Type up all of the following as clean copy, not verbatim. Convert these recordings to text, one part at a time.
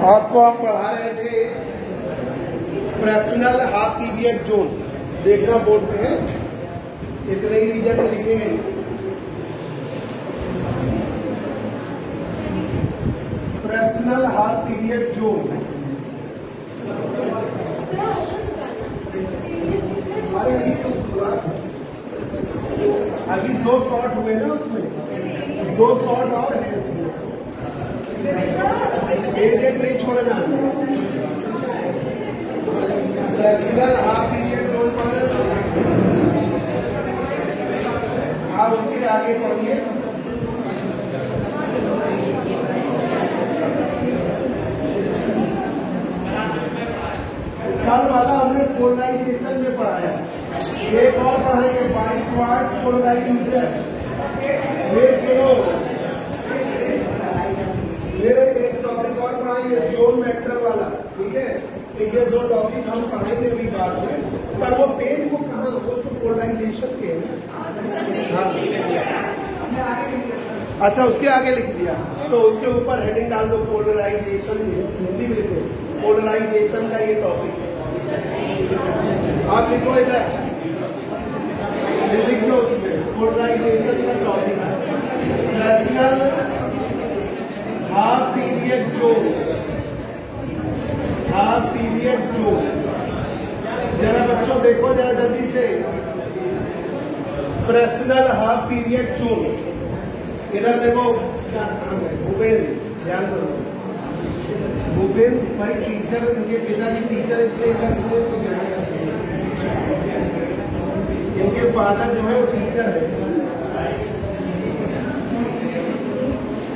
आपको हम पढ़ा रहे थे फ्रैक्शनल हाफ पीरियड जोन। देखना बोर्ड पे है, इतने ही रीजन में लिखेंगे। Fractional half period zone. अभी 2 शॉट हुए ना, उसमें 2 शॉट और है इसमें, एक नहीं छोड़ना। फ्लेक्सिबल हाफ पीरियड जोन पर आप उसके आगे पढ़िए। कल वाला हमने पोलराइजेशन में पढ़ाया, एक और पढ़ाएंगे बाइक्वार्ड्स पोलराइजेशन। ये सुनो, फिर एक टॉपिक और पढ़ाएंगे जोन मैटर वाला, ठीक है। ये 2 टॉपिक हम पढ़ाएंगे अभी बाद में, पर वो पेज को कहाँ, वो तो पोलराइजेशन के हाँ। अच्छा, उसके आगे लिख दिया तो उसके ऊपर हेडिंग डाल दो पोलराइजेशन, हिंदी में लिखो पोलराइजेशन का ये टॉपिक है। आप लिखो इधर, लिख दो उसमें पोलराइजेशन का टॉपिक है। Fractional half period zone, half period zone. जरा बच्चों देखो जरा जल्दी से, फ्रैक्शनल हाफ पीरियड जोन। इधर देखो, भूपेंद्र ध्यान करो, भूपेंद्र भाई टीचर, इनके पिताजी टीचर, इसलिए इनका बिजनेस से गिरा करते हैं। इनके फादर जो है वो टीचर है।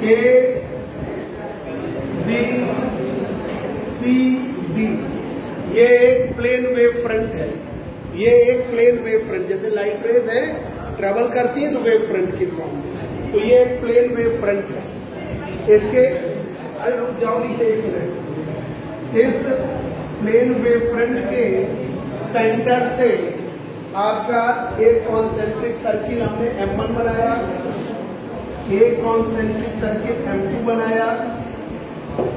ए बी सी डी, ये एक प्लेन वेव फ्रंट है। ये एक प्लेन वेव फ्रंट, जैसे लाइट रेज है ट्रेवल करती है तो वेव फ्रंट की फॉर्म में, तो ये एक प्लेन वेव फ्रंट है। इसके, अरे रुक जाओ नीचे एक मिनट। इस प्लेन वेव फ्रंट के सेंटर से आपका एक कॉन्सेंट्रिक सर्किल हमने M1 बनाया, एक कॉन्सेंट्रिक सर्किल M2 बनाया,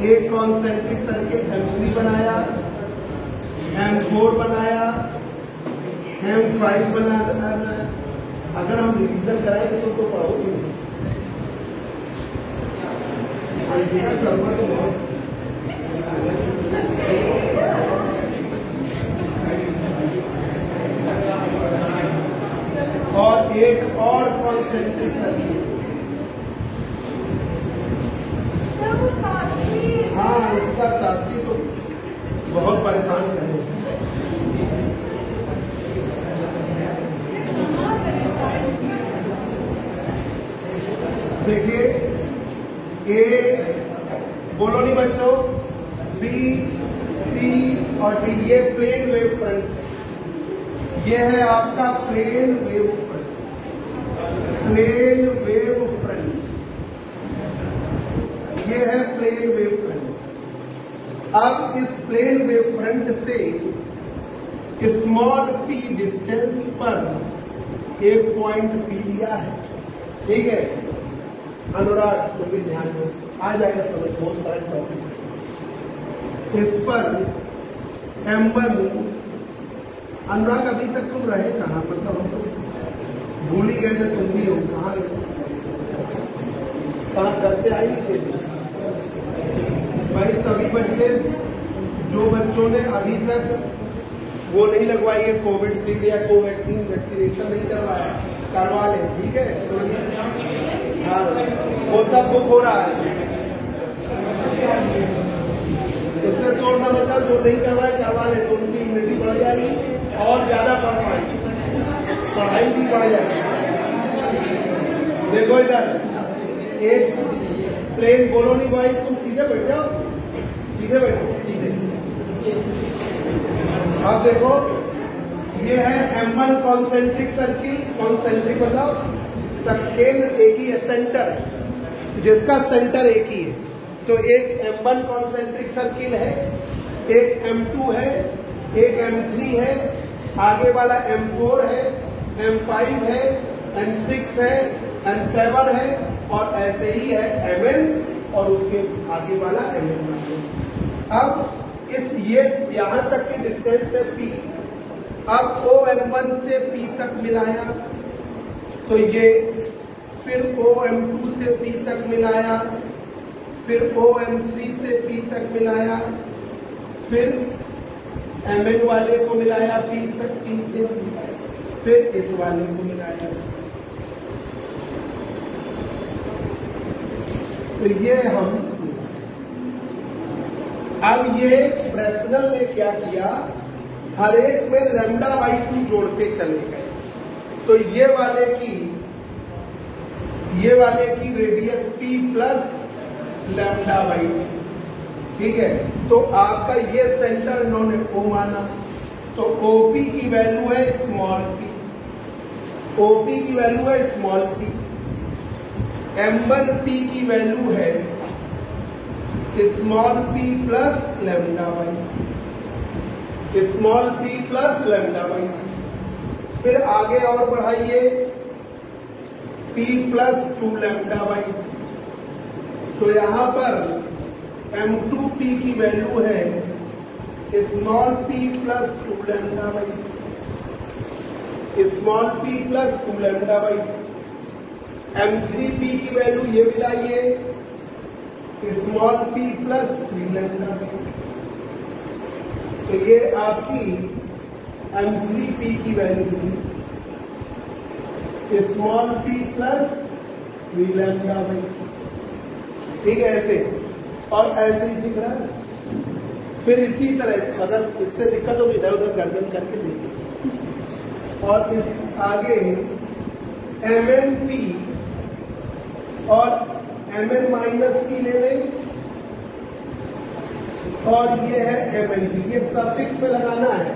एक कॉन्सेंट्रिक सर्किल M3 बनाया, M4 बनाया, M5 बनाया। अगर हम रिवीजन कराएंगे तो पढ़ोगे नहीं। तो बहुत और एक और कॉन्सेंट्रिक सर्किल, हाँ इसका शास्त्री तो बहुत परेशान कर रहे हैं। देखिए, ए बोलो नहीं बच्चों, बी सी और डी, ये प्लेन वेव फ्रंट। ये है आपका plane wave front, plane wave front. ये है प्लेन वेव फ्रंट। अब इस प्लेन वेव फ्रंट से स्मॉल पी डिस्टेंस पर एक पॉइंट पी लिया है, ठीक है। अनुराग तुम भी ध्यान दो, आ जाएगा समझ, बहुत सारे टॉपिक। इस पर M1, अनुराग अभी तक तुम रहे कहाँ, मतलब हम तो भूल ही गए थे, तुम भी हो कहाँ गए, कहाँ घर से आई नहीं थे भाई। सभी बच्चे, जो बच्चों ने अभी तक वो नहीं लगवाई है कोविशील्ड या कोवैक्सीन वैक्सीनेशन नहीं करवाया, करवा ले, ठीक है। तो हाँ, वो सब बुक हो रहा है, इसमें शोर ना बचाओ। जो नहीं करवाए करवा ले, तो उनकी इम्यूनिटी बढ़ जाएगी और ज्यादा पढ़ पाएंगे, पढ़ाई भी बढ़ जाएगी। देखो इधर एक प्लेन, बोलो नहीं बॉयज, तुम सीधे बैठ जाओ, सीधे बैठो, सीधे। अब देखो, ये है M1 कॉन्सेंट्रिक सर्किल। कॉन्सेंट्रिक मतलब केंद्र एक ही है, सेंटर, जिसका सेंटर एक ही है। तो एक M1 कॉन्सेंट्रिक सर्किल है, एक M2 है, एक M3 है, आगे वाला M4 है, M5 है, M6 है, M7 है, और ऐसे ही है Mn, और उसके आगे वाला Mn। अब इस ये यहां तक की डिस्टेंस है P। अब OM1 से P तक मिलाया तो ये, फिर OM2 से P तक मिलाया, फिर OM3 से P तक मिलाया, फिर Mn वाले को मिलाया P तक, P से फिर इस वाले को मिलाया। तो ये हम, अब ये फ्रेस्नेल ने क्या किया, हर एक में λ/2 जोड़ते चले गए। तो ये वाले की रेडियस P प्लस λ/2, ठीक है। तो आपका ये सेंटर इन्होंने O माना, तो OP की वैल्यू है स्मॉल p, OP की वैल्यू है स्मॉल p, M1P की वैल्यू है small p plus λ/2, small p plus λ/2। फिर आगे और बढ़ाइए, P प्लस 2λ/2। तो यहां पर M2P की वैल्यू है small p plus 2λ/2, small p plus 2λ/2। M3P की वैल्यू ये मिलाइए, स्मॉल p प्लस 3λ/2। तो ये आपकी M3P की वैल्यू थी, स्मॉल p प्लस 3λ/2, ठीक है। ऐसे और ऐसे ही दिख रहा है। फिर इसी तरह अगर इससे दिक्कत हो तो इधर उधर गर्दन करके देखिए। और इस आगे MnP और Mn-P ले लें, और ये है MnP, ये सफिक्स में लगाना है।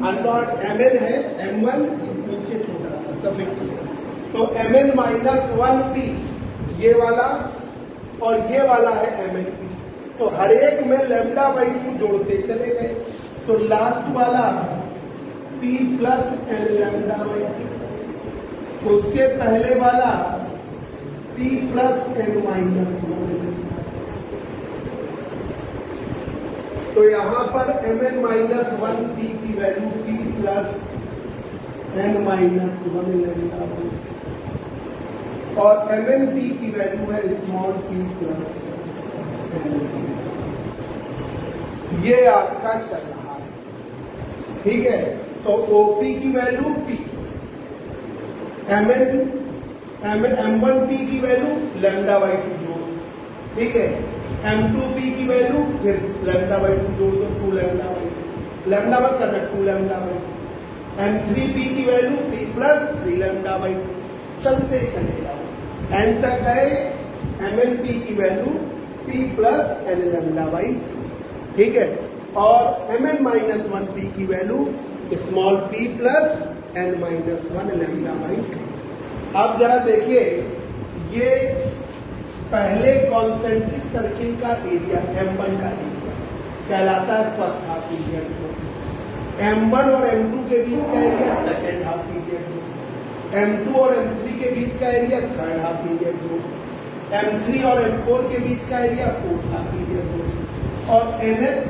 अनडॉट Mn है, M1 नीचे छोटा सफिक्स में, तो Mn-1P ये वाला और ये वाला है MnP। तो हर एक में λ/2 जोड़ते चले गए, तो लास्ट वाला P प्लस N λ/2, उसके पहले वाला P प्लस N-1। तो यहां पर Mn-1P की वैल्यू P प्लस N-1 λ/2, और MnP की वैल्यू है स्मॉल p प्लस N। ये आपका चल रहा है, ठीक है। तो OP की वैल्यू P, M1P की वैल्यू λ/2 जोड़, ठीक है। M2P की वैल्यू फिर λ/2 जोड़ दो, 2λ/2, लैम्डा मत करना, 2λ/2। M3P की वैल्यू P प्लस 3λ/2, चलते चले जाओ n तक गए। MnP की वैल्यू P प्लस N λ/2, ठीक है। और Mn-1P की value small p plus N-1 λ/2। अब जरा देखिए, ये पहले कॉन्सेंट्रिक सर्किल का एरिया M1 का एरिया कहलाता है फर्स्ट हाफ पीरियड को, M1 और M2 के बीच का एरिया सेकेंड हाफ पीरियड को, M2 और M3 के बीच का एरिया थर्ड हाफ पीरियड को, M3 और M4 के बीच का एरिया फोर्थ हाफ पीरियड को, और NH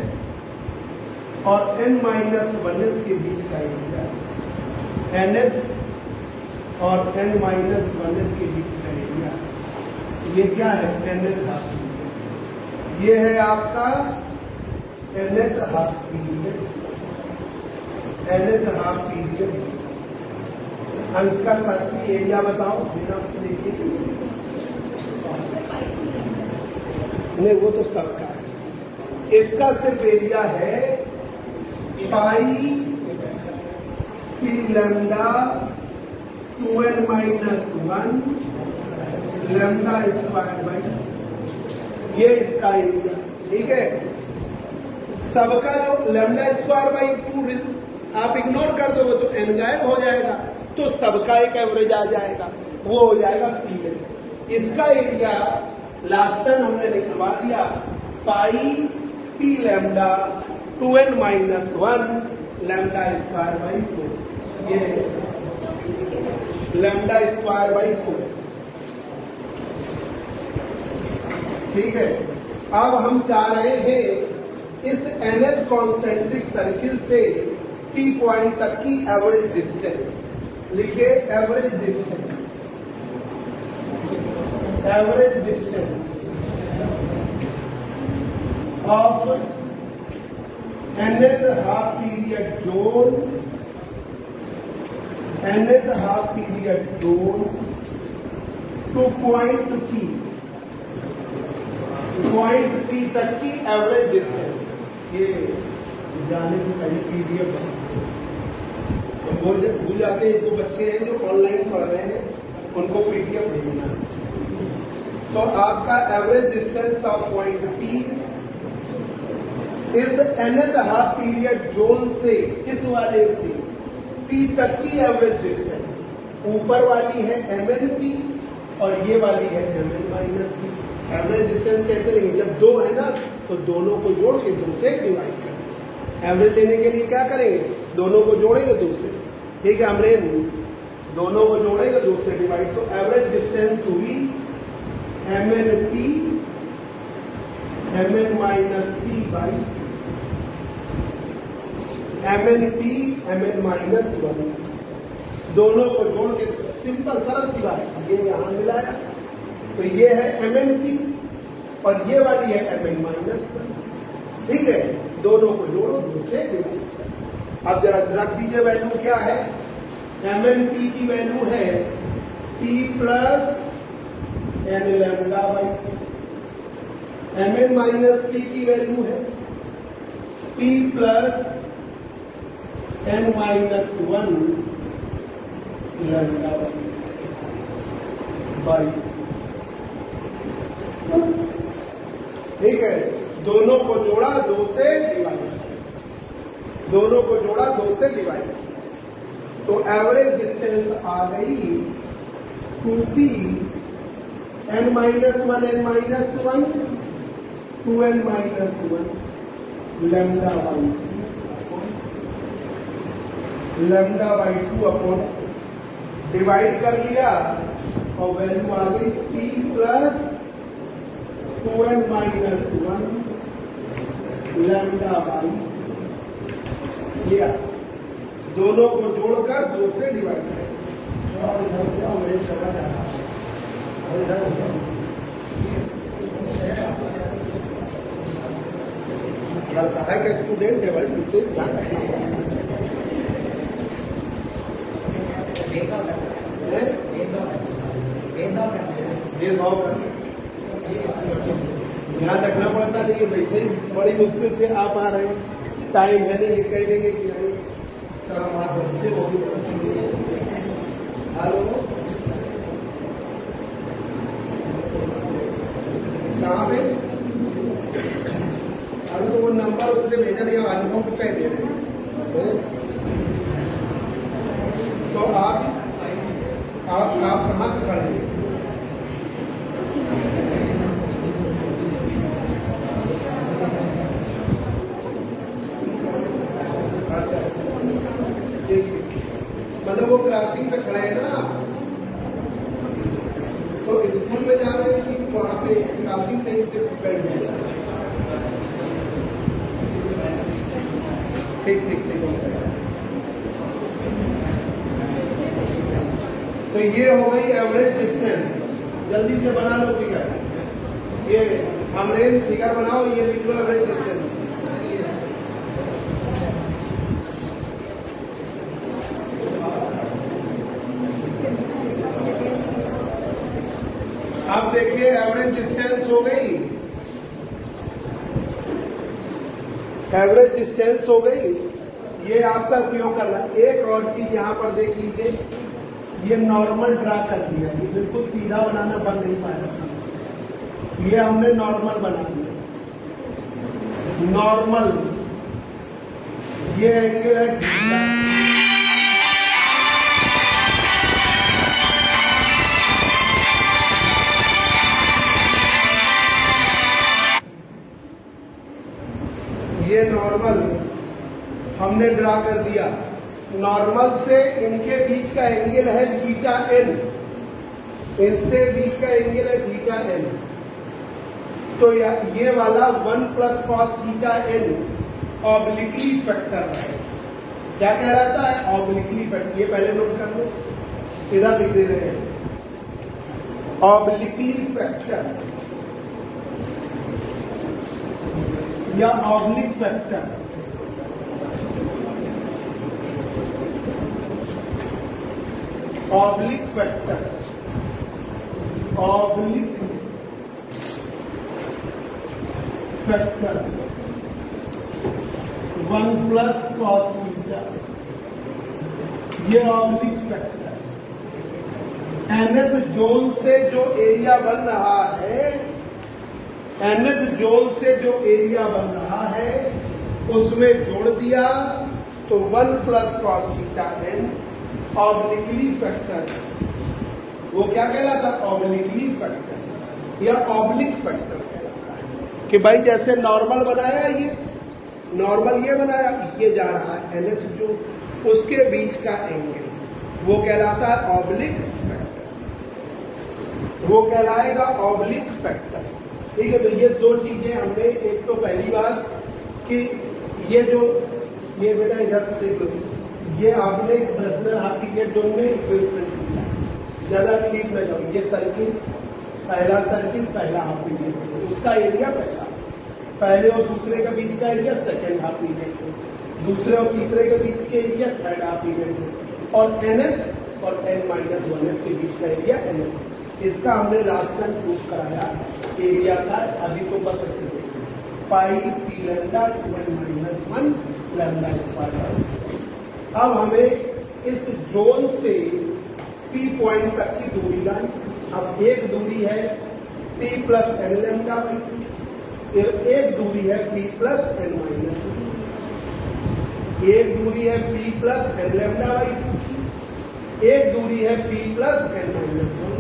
और N-1 के बीच का एरिया, NH और N-1 के बीच का एरिया, ये क्या है, nth हाफ पीरियड। ये है आपका nth half period, nth half period. अंश का शास्त्रीय एरिया बताओ, बिना देखिए, नहीं वो तो सबका है, इसका सिर्फ एरिया है pi p lambda 2n-1 lambda square by, ये इसका एरिया, ठीक है। सबका जो लैम्डा स्क्वायर बाई 2 आप इग्नोर कर दोगे तो n गायब हो जाएगा, तो सबका एक एवरेज आ जाएगा, वो हो जाएगा p। इसका एरिया लास्ट टाइम हमने निकलवा दिया, पाई p lambda 2n-1 lambda square by 4, ये लैम्डा स्क्वायर बाई 4, ठीक है। अब हम चाह रहे हैं इस nth कॉन्सेंट्रिक सर्किल से P पॉइंट तक की एवरेज डिस्टेंस लिखे। Average distance of nth half period zone two point P तक की एवरेज डिस्टेंस। ये जाने से पहले PDF भूल जाते हैं। जो बच्चे हैं जो ऑनलाइन पढ़ रहे हैं उनको PDF भेजना। तो आपका average distance of point P इस nth हाफ पीरियड जोन से, इस वाले से P तक की एवरेज डिस्टेंस, ऊपर वाली है MNP और ये वाली है MN minus P। Average distance कैसे लेंगे? जब दो है ना तो दोनों को जोड़ के 2 से डिवाइड करें। एवरेज लेने के लिए क्या करेंगे? दोनों को जोड़ेंगे 2 से। ठीक है अमरेन, दोनों को जोड़ेंगे 2 से डिवाइड। तो एवरेज डिस्टेंस हुई MNP MN minus P by MNP MN minus 1। दोनों को जोड़ के सिंपल सरल सी बात, ये यहां मिलाया तो ये है MNP और ये वाली है MN माइनस 1। ठीक है, दोनों को जोड़ो 2 से डिवाइड। अब जरा रख दीजिए वैल्यू क्या है। MNP की वैल्यू है P plus n lambda by. MN minus P की वैल्यू है P plus n minus 1 lambda by. ठीक है, दोनों को जोड़ा 2 से डिवाइड, दोनों को जोड़ा 2 से डिवाइड। तो एवरेज डिस्टेंस आ गई 2P n minus 1 n minus 1 2n minus 1 lambda by 2 upon divide कर लिया और वैल्यू आ गई P plus 2n minus 1 lambda by लिया। दोनों को जोड़कर 2 से डिवाइड करें। और इधर क्या मेरे चला जा रहा है, इधर सहायक का स्टूडेंट है भाई, इसे ध्यान रखना पड़ेगा। ध्यान रखना पड़ता नहीं, वैसे ही बड़ी मुश्किल से आप आ रहे हैं, टाइम है नहीं, ये कह देंगे कि अरे सर हम हाथ रखते हेलो कहाँ पे? अरे तो वो नंबर उसने भेजा नहीं, अनुभव को कह दे रहे हैं। तो आप कहाँ पे पढ़ेंगे? अच्छा, मतलब वो क्लासिंग पे खड़े हैं ना, तो स्कूल में जा रहे हैं कि वहाँ पे क्लासिंग कहीं से बैठ जाएगा? ठीक ठीक ठीक हो जाएगा। तो ये हो गई एवरेज डिस्टेंस। जल्दी से बना लो फिगर, ये अमरेन फिगर बनाओ, ये लिख लो एवरेज डिस्टेंस। अब देखिए एवरेज डिस्टेंस हो गई, एवरेज डिस्टेंस हो गई। ये आपका उपयोग करना। एक और चीज यहां पर देख लीजिए, ये नॉर्मल ड्रा कर दिया, ये बिल्कुल सीधा बनाना बन नहीं पाया, ये हमने नॉर्मल बना दिया। नॉर्मल ये एंगल है थीटा, ये नॉर्मल हमने ड्रा कर दिया। नॉर्मल से इनके बीच का एंगल है थीटा एन, इनसे बीच का एंगल है थीटा एन। तो ये वाला 1 plus cos theta n obliquely factor है। क्या कह रहा था? Obliquely factor. ये पहले नोट कर लो, इधर लिख दे रहे हैं ऑब्लिकली फैक्टर या oblique factor. Oblique factor, oblique factor 1 plus cos theta, ये ऑब्लिक फैक्टर। nth जोन से जो एरिया बन रहा है, nth जोन से जो एरिया बन रहा है उसमें जोड़ दिया तो 1 plus cos theta n obliquely factor. वो क्या कहलाता है? ऑब्लिकली फैक्टर या ऑब्लिक फैक्टर कहलाता है। कि भाई जैसे नॉर्मल बनाया, ये नॉर्मल ये बनाया, ये जा रहा है nth जो उसके बीच का एंगल, वो कहलाता है ऑब्लिक फैक्टर। वो कहलाएगा ऑब्लिक फैक्टर। ठीक है, तो ये दो चीजें हमने, एक तो पहली बात कि ये जो ये बेटा इधर से देख लो, ये आपने फ्रेस्नेल हाफ पीरियड जोन में इक्विवेलेंट किया, ज्यादा क्लीन में जाओ। ये सर्किल, पहला सर्किल, पहला हाफ पीरियड, उसका एरिया पहले और दूसरे के बीच का एरिया सेकेंड हाफ पीरियड, दूसरे और तीसरे के बीच के एरिया थर्ड हाफ पीरियड, और nth और n-1 के बीच का एरिया nth। इसका हमने लास्ट टाइम प्रूव कराया एरिया का। अभी तो बस ऐसे देखिए, pi p lambda 2n-1 lambda square. अब हमें इस जोन से P पॉइंट तक की दूरी लानी। अब एक दूरी है P plus n lambda by 2, एक दूरी है P प्लस n-1, एक दूरी है P plus n lambda by 2, एक दूरी है P प्लस n-1।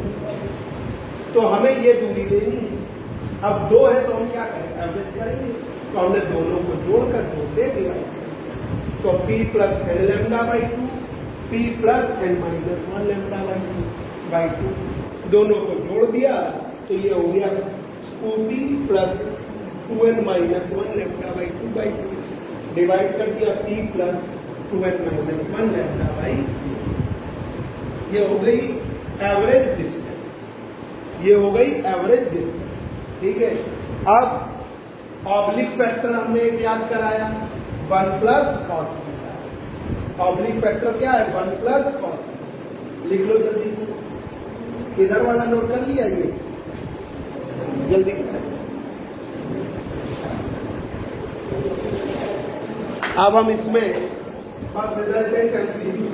तो हमें ये दूरी लेनी है। अब दो है तो हम क्या करें? एवरेज करेंगे। तो हमने दोनों को जोड़कर 2 से डिवाइड किया, तो P plus n lambda by 2, P plus n-1 lambda by 2, दोनों को जोड़ दिया तो ये हो गया 2P plus 2n-1 lambda by 2, divide कर दिया P plus 2n-1 lambda by 2। ये हो गई एवरेज डिस्टेंस, ये हो गई एवरेज डिस्टेंस। ठीक है, अब ऑब्लिक फैक्टर हमने एक याद कराया, 1 plus cos theta. Oblique factor क्या है? 1 प्लस कॉस थीटा। लिख लो जल्दी से, इधर वाला नोट कर लिया, ये जल्दी करें। अब हम इसमें रिजल्टेंट एम्पलीट्यूड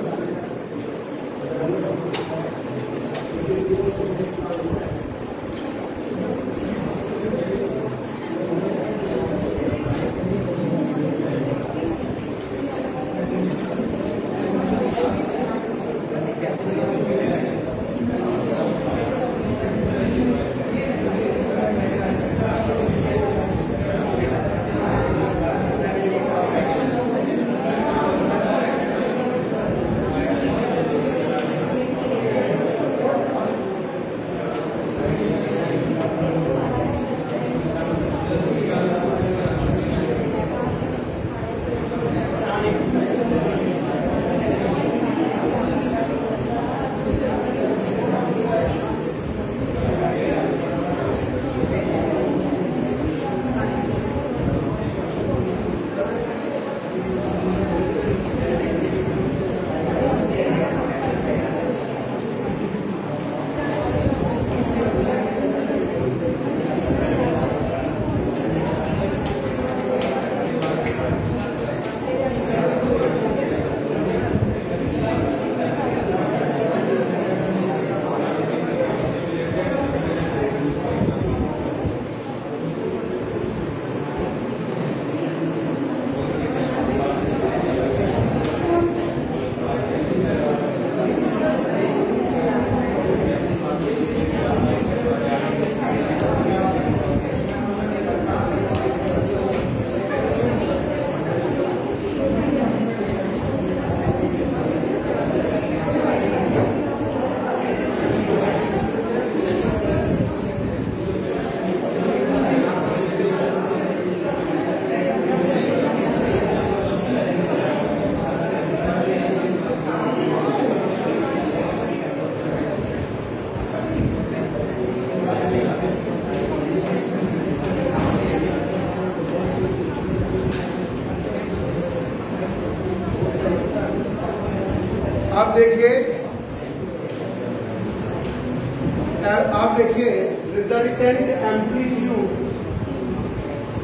आप देखिए रिजल्टेंट एम्पलीट्यूड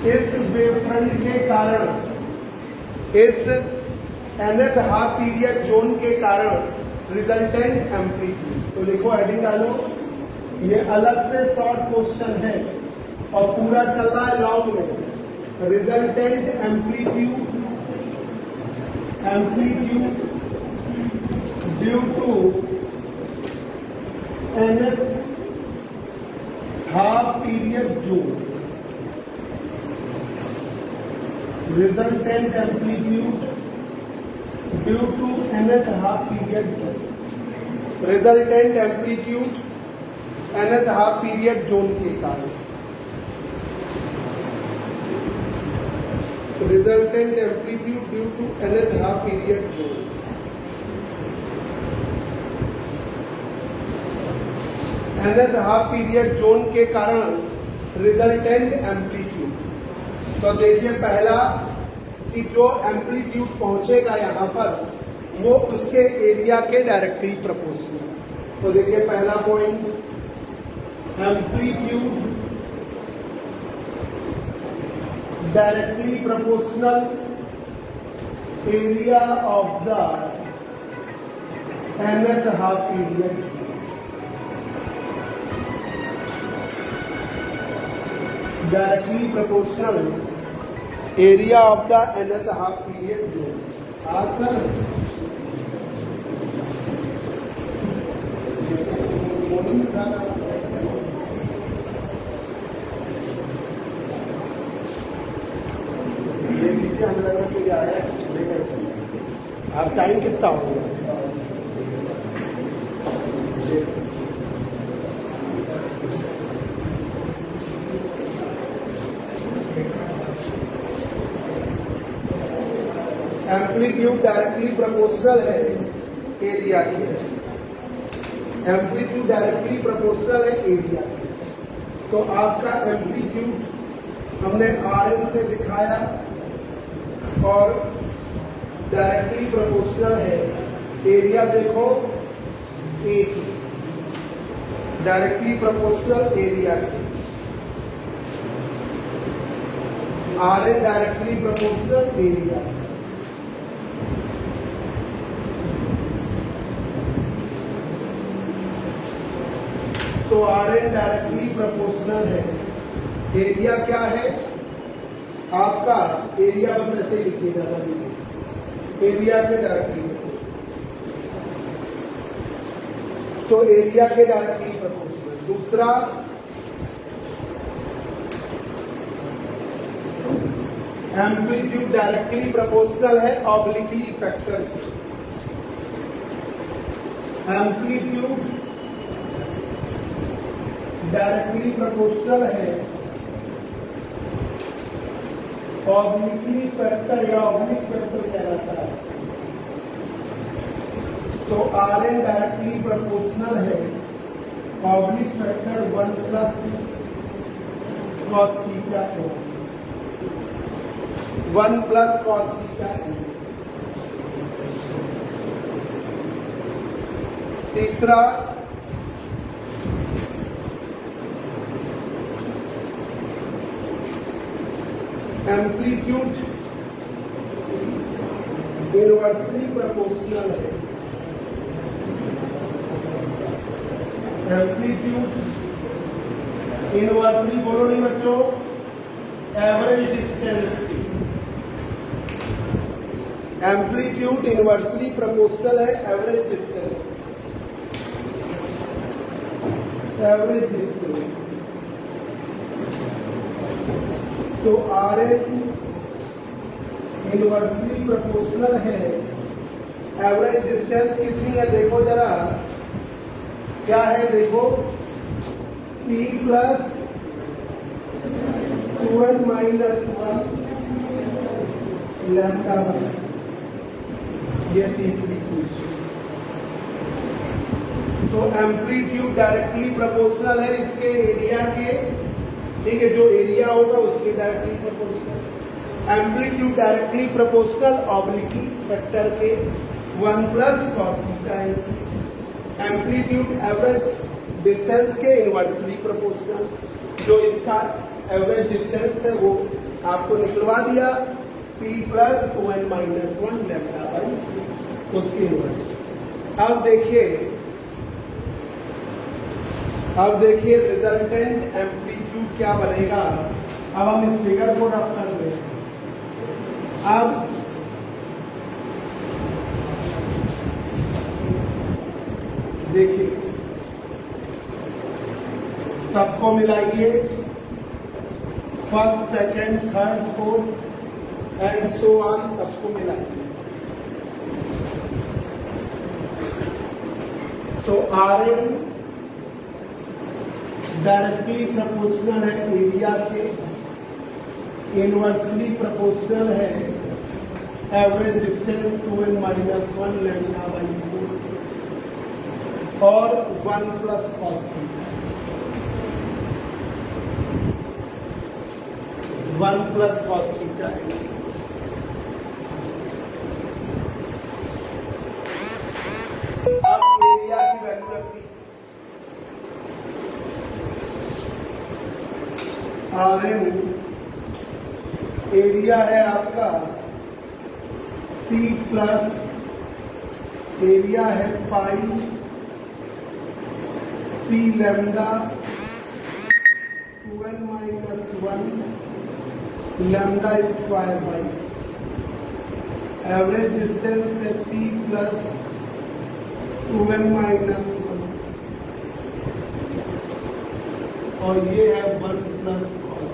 इस वेवफ्रंट के कारण, इस nth हाफ पीरियड जोन के कारण रिजल्टेंट एम्पलीट्यूड। तो लिखो, हेडिंग डालो, ये अलग से शॉर्ट क्वेश्चन है और पूरा चल रहा है लॉन्ग में। Resultant amplitude due to nth half period zone, resultant amplitude due to nth half period zone, resultant amplitude nth half period zone के कारण, resultant amplitude due to nth half period zone. nth half period zone के कारण resultant amplitude. तो देखिए पहला कि जो amplitude पहुंचेगा यहां पर वो उसके एरिया के डायरेक्टली प्रोपोर्शनल। तो देखिए पहला point, amplitude directly proportional area of the nth half period. Directly proportional area of the nth half period zone. देख लीजिए, हमें लगा कि आया आप टाइम कितना होगा। एम्पलीट्यूड डायरेक्टली प्रोपोर्शनल है एरिया की, एम्पलीट्यूड डायरेक्टली प्रोपोर्शनल है एरिया की। तो आपका एम्पलीट्यूड हमने RL से दिखाया और डायरेक्टली प्रोपोर्शनल है एरिया, देखो A की, डायरेक्टली प्रोपोर्शनल एरिया की, RL डायरेक्टली प्रोपोर्शनल एरिया। तो RN डायरेक्टली प्रोपोर्शनल है, एरिया क्या है आपका, एरिया बस ऐसे ही लिखिएगा, एरिया के डायरेक्टली, तो एरिया के डायरेक्टली प्रोपोर्शनल। दूसरा, एम्पलीट्यूड डायरेक्टली प्रोपोर्शनल है obliquely factor. Amplitude directly proportional है ऑब्लिकली फैक्टर या ऑब्लिक फैक्टर कहलाता है। तो RN डायरेक्टली प्रोपोर्शनल है oblique factor 1 plus cos theta है, 1 प्लस कॉस थीटा है। तीसरा, एम्पलीट्यूड इनवर्सली प्रोपोर्शनल है, एम्पलीट्यूड इनवर्सली, बोलो नहीं बच्चों, एवरेज डिस्टेंस की। एम्पलीट्यूड इनवर्सली प्रोपोर्शनल है एवरेज डिस्टेंस, एवरेज डिस्टेंस। तो RN इनवर्सली प्रोपोर्शनल है, एवरेज डिस्टेंस कितनी है देखो जरा, क्या है देखो, P plus 2n minus 1 lambda 1, ये तीसरी चीज। तो एम्पलीट्यूड डायरेक्टली प्रोपोर्शनल है इसके एरिया के, ठीक है, जो एरिया होगा उसके directly proportional. Amplitude directly proportional obliquely factor के 1 प्लस कॉस थीटा है। एम्पलीट्यूड एवरेज डिस्टेंस के इनवर्सली प्रोपोर्शनल, जो इसका एवरेज डिस्टेंस है वो आपको निकलवा दिया, p plus 2n minus 1 lambda by उसके इनवर्स। अब देखिए रिजल्टेंट एम्पलीट्यूड क्या बनेगा। अब हम इस फिगर को रफ कर दें। अब देखिए सबको मिलाइए, first second third fourth and so on, सबको मिलाइए। तो Rn डायरेक्टली प्रोपोर्शनल है एरिया के, इनवर्सली प्रोपोर्शनल है average distance 2n minus 1 lambda by 4 और 1 plus cos theta, 1 plus cos theta. अब एरिया की वैल्यू रखी, Rn एरिया है आपका p प्लस एरिया है pi p lambda 2n minus 1 lambda square by average distance है p plus 2n minus 1 और ये है 1 प्लस कॉस,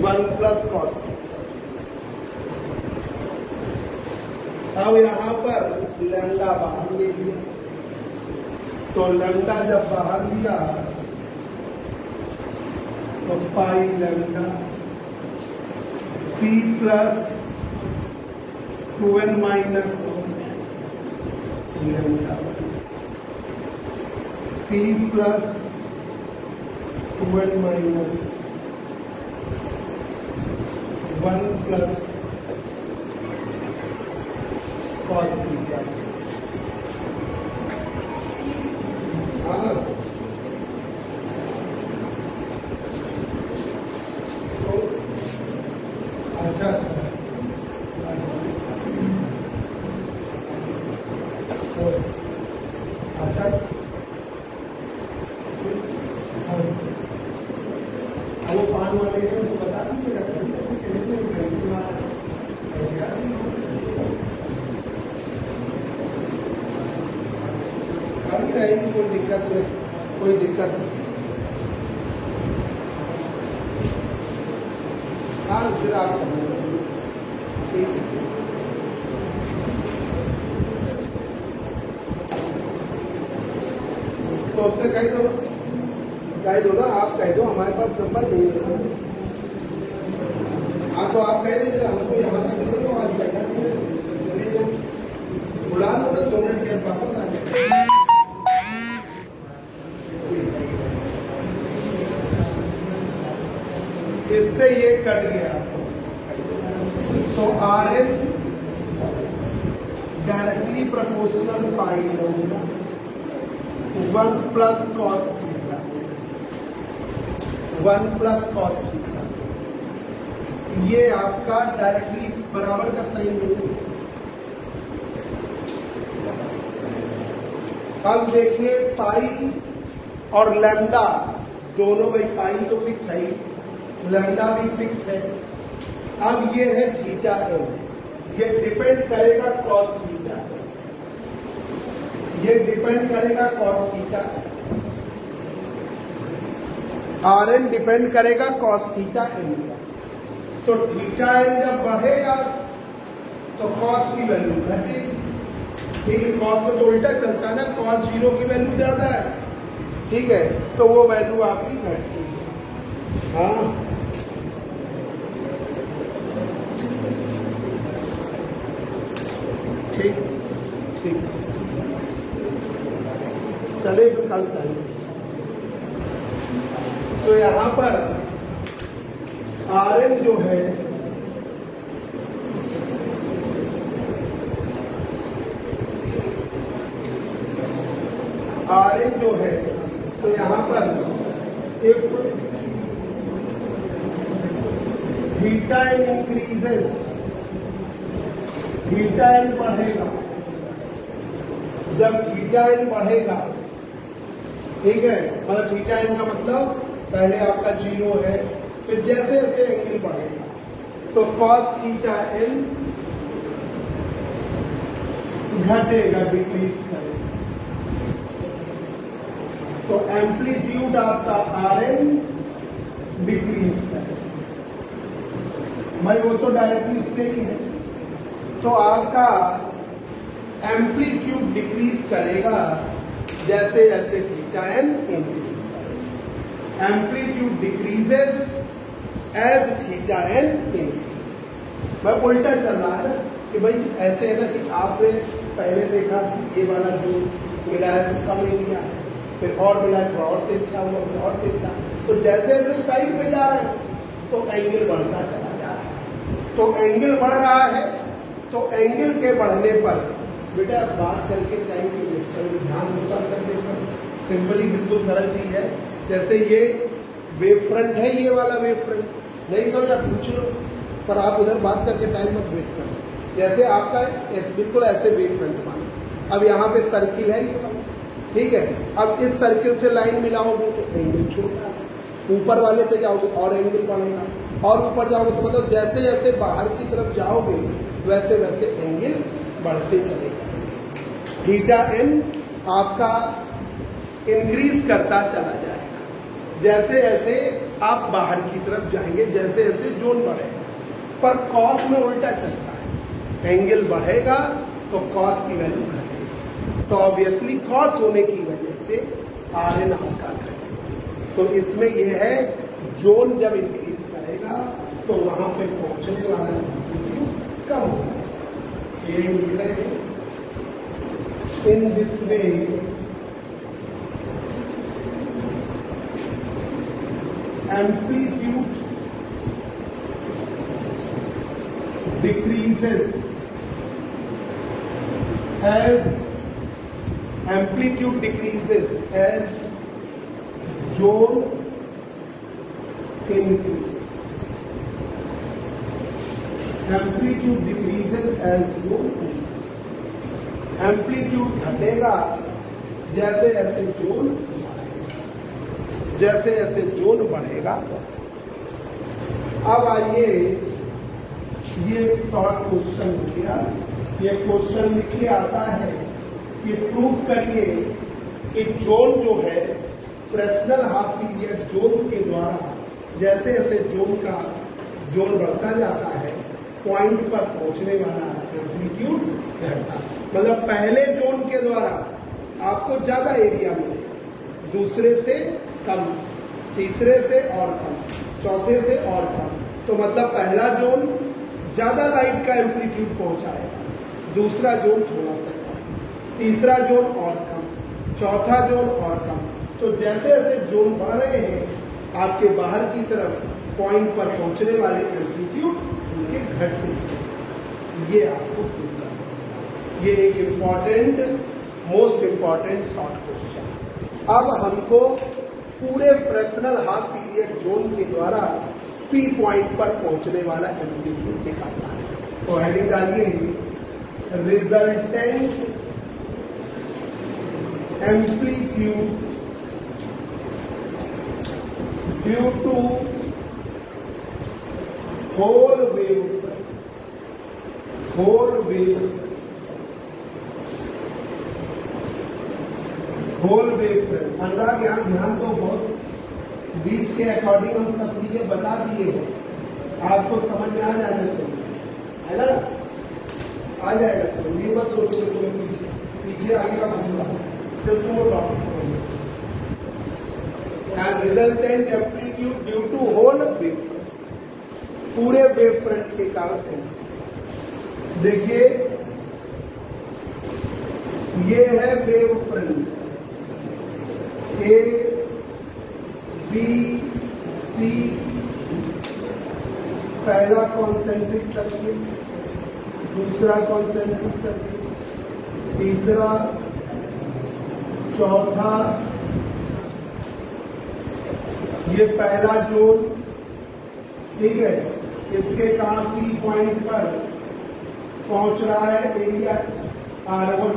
1 प्लस कॉस। अब यहां पर लैम्डा बाहर ले लिया, तो लैम्डा जब बाहर लिया तो pi lambda p plus 2n minus 1 lambda p plus 2n minus 1 plus cos theta. हाँ, तो अच्छा वो पान वाले हैं वो बता दीजिएगा, खाली रहेगी, कोई दिक्कत नहीं, कोई दिक्कत नहीं। हाँ फिर आप समझ लीजिए, ठीक है। तो उसने कह दो ना, आप कह दो, हमारे पास नंबर नहीं है। हाँ तो आप कह दीजिए हमको यहाँ तक ले लो, आज चले जाओ, बुला लो ना, 2 मिनट के वापस आ जाए। इससे ये कट गया, तो Rn डायरेक्टली प्रोपोर्शनल पाई लूंगा 1 plus cos theta, 1 plus cos theta. ये आपका डायरेक्टली बराबर का सही नहीं है। अब देखिए पाई और लैम्डा दोनों, भाई पाई तो फिक्स है, लैम्डा भी फिक्स है। अब ये है थीटा एम, ये डिपेंड करेगा कॉस थीटा, ये डिपेंड करेगा कॉस थीटा। Rn डिपेंड करेगा कॉस थीटा एम का। तो थीटा एम जब बढ़ेगा तो कॉस की वैल्यू घटेगी, ठीक है। कॉस में तो उल्टा चलता है ना, कॉस 0 की वैल्यू ज्यादा है, ठीक है, तो वो वैल्यू आपकी घटती है। हाँ ठीक ठीक, चले तो कल कल। तो यहां पर Rn जो है theta n increases, theta n बढ़ेगा। जब थीटा एन बढ़ेगा, ठीक है, मतलब थीटा एन का मतलब पहले आपका 0 है, फिर जैसे जैसे एंगल बढ़ेगा तो कॉस थीटा एन घटेगा, डिक्रीज करेगा। तो एम्पलीट्यूड आपका आर एन डिक्रीज करेगा। भाई वो तो डायरेक्टली इससे ही है। तो आपका एम्पलीट्यूड डिक्रीज करेगा जैसे जैसे थीटा एन इंक्रीज करेगा। Amplitude decreases as theta n increase. भाई उल्टा चल रहा है कि भाई ऐसे है ना कि आपने पहले देखा ये वाला जो मिला है तो कम एरिया है, फिर और मिला है, और तिरछा हुआ, फिर और तिरछा। तो जैसे जैसे साइड पे जा रहे हैं तो एंगल बढ़ता चला जा रहा है। तो एंगल बढ़ रहा है, तो एंगल के बढ़ने पर बेटा बात करके टाइम की वेस्ट करें, ध्यान होता करने पर। सिंपली बिल्कुल सरल चीज है। जैसे ये वेव फ्रंट है, ये वाला वेव फ्रंट नहीं समझा पूछ लो, पर आप उधर बात करके टाइम मत वेस्ट करो। जैसे आपका बिल्कुल ऐसे वेव फ्रंट मानो, अब यहाँ पे सर्किल है ये, ठीक है। अब इस सर्किल से लाइन मिलाओगे तो एंगल छोटा है, ऊपर वाले पे जाओगे और एंगल बढ़ेगा, और ऊपर जाओगे तो मतलब जैसे जैसे बाहर की तरफ जाओगे वैसे वैसे एंगल बढ़ते चले जाएंगे। थीटा एन आपका इंक्रीज करता चला जाएगा जैसे जैसे आप बाहर की तरफ जाएंगे, जैसे जैसे जोन बढ़ेगा। पर कॉस में उल्टा चलता है, एंगल बढ़ेगा तो कॉस की वैल्यू घटेगी। तो ऑब्वियसली कॉस होने की वजह से आर एन आपका घटेगा। तो इसमें यह है जोन जब इंक्रीज करेगा तो वहां पे पहुंचने वाला कम होगा। ये लिख रहे हैं in this way amplitude decreases as amplitude decreases as zone increases. Amplitude decreases as zone increases. Amplitude घटेगा जैसे जैसे जोन बढ़ेगा, जैसे जैसे जोन बढ़ेगा। अब आइए, ये शॉर्ट क्वेश्चन हो गया। ये क्वेश्चन लिख के आता है कि प्रूव करिए कि जोन जो है फ्रेस्नेल हाफ पीरियड जोन के द्वारा जैसे जैसे जोन बढ़ता जाता है पॉइंट पर पहुंचने वाला एम्पलीट्यूड रहता। मतलब पहले जोन के द्वारा आपको ज्यादा एरिया मिलेगा, दूसरे से कम, तीसरे से और कम, चौथे से और कम। तो मतलब पहला जोन ज्यादा लाइट का एम्पलीट्यूड पहुंचाएगा, दूसरा जोन थोड़ा सा कम, तीसरा जोन और कम, चौथा जोन और कम। तो जैसे जैसे जोन बढ़ रहे हैं आपके बाहर की तरफ पॉइंट पर पहुंचने वाले एम्पलीट्यूड उनके घटते हैं। ये आपको प्रूव करना, ये एक important, most important short question. अब हमको पूरे फ्रेस्नेल हाफ पीरियड जोन के द्वारा पी पॉइंट पर पहुंचने वाला एम्पलीट्यूड निकालना है। तो हेडिंग डालिए resultant amplitude due to whole wave front. Anurag यहाँ ध्यान तो बहुत बीच के अकॉर्डिंग हम सब चीजें बता दिए हैं, आपको समझ में आ जाना चाहिए, है ना? आ जाएगा। तो ये मत सोचो तुम्हें पीछे आगे का पूछूंगा, सिर्फ तुम वो टॉपिक समझो। Resultant amplitude due to whole wave front, पूरे वेव फ्रंट के कारण। देखिए ये है wave front A B C, पहला कॉन्सेंट्रिक सर्किल, दूसरा कॉन्सेंट्रिक सर्किल, तीसरा, चौथा, ये पहला जोन, ठीक है। इसके कारण पी पॉइंट पर पहुंच रहा है एरिया R1,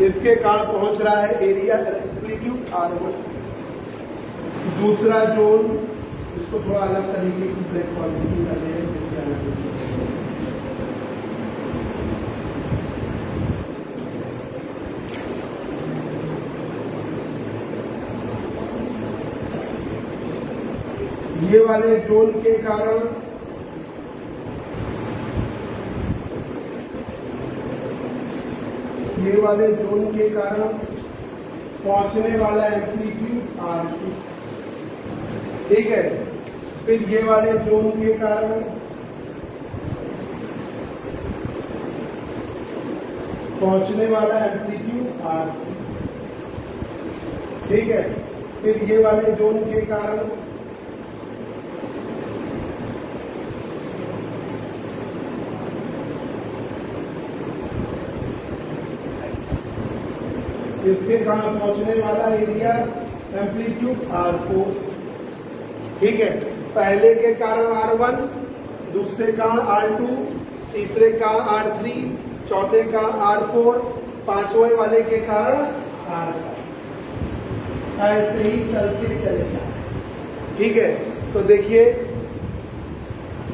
इसके कारण पहुंच रहा है एरिया एम्पलीट्यूड R1। दूसरा जोन, इसको थोड़ा अलग तरीके की ब्रेक पॉलिसी कर दे रहे हैं। ये वाले जोन के कारण पहुंचने वाला एम्पलीट्यूड R2, ठीक है। फिर ये वाले जोन के कारण पहुंचने वाला एम्पलीट्यूड R3, ठीक है। फिर ये वाले जोन के कारण इसके कारण पहुंचने वाला एरिया एम्पलीट्यूड R4, ठीक है। पहले के कारण R1, दूसरे कारण R2, तीसरे कारण R3, चौथे कारण R4, पांचवें वाले के कारण R5। ऐसे ही चलते चले जाए, ठीक है। तो देखिए,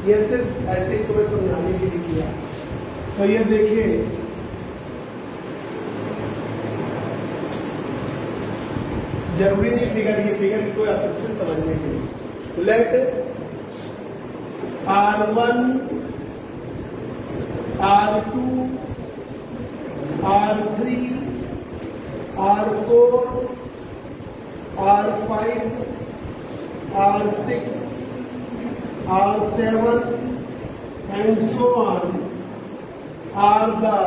ये सिर्फ ऐसे ही तुम्हें समझाने के लिए किया। तो ये देखिए, जरूरी नहीं फिगर, ये फिगर की कोई असर से समझने के लिए। Let R1, R2, R3, R4, R5, R6, R7 and so on are the